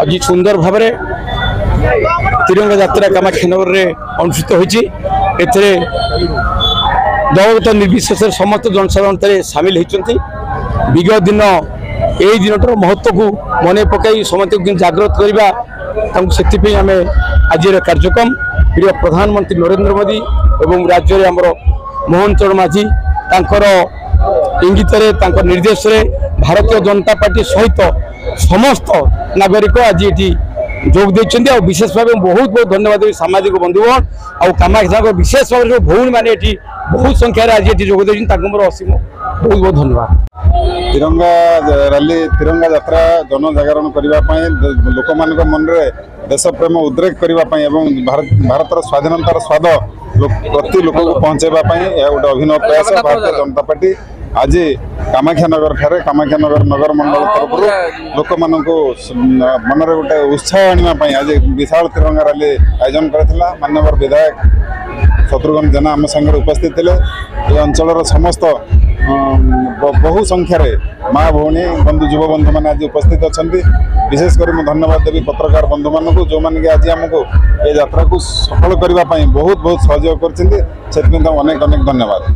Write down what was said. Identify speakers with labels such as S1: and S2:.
S1: आज सुंदर भाव तिरंगा यात्रा कामाख्यानगर में अनुष्ठित होती दलगत निर्विशेष समस्त जनसाधारण सामिल होती विगत दिन यही दिन महत्व को मन पकई समस्त जागृत करने से आम आज कार्यक्रम प्रिय प्रधानमंत्री नरेंद्र मोदी एवं राज्य में आमर मोहन चरण माझी इंगित निर्देश भारतीय जनता पार्टी सहित समस्त नागरिक आज ये जोग देते विशेष भाव बहुत बहुत धन्यवाद सामाजिक बंधुगण आ कामाख्या विशेष भाव जो भौणी मैंने बहुत संख्यार आज ये जोग देते मोर असीम बहुत बहुत धन्यवाद।
S2: तिरंगा रैली तिरंगा यात्रा जनजागरण करने लोक मान मन में देश प्रेम उद्रेक करने भारत स्वाधीनतार स्वाद प्रति लोक को पहुँचाई गोटे अभिनव प्रयास भारतीय जनता पार्टी आज कामाख्यानगर ठारे कामाख्यानगर नगर मंडल तरफ लोक मान मन में गोटे उत्साह आने आज विशाल तिरंगा रैली आयोजन करथिला। माननीय विधायक शत्रुघ्न जेना आम संगे उपस्थित थे ये अंचल समस्त बहु संख्यार माँ भौणी बंधु युव बंधु मैंने आज उपस्थित अच्छा विशेषकर मुझे धन्यवाद देवी पत्रकार बंधु मानक जो मैंने आज आमको ये यात्रा को सफल करने बहुत बहुत सहयोग कर अनेक अनेक धन्यवाद।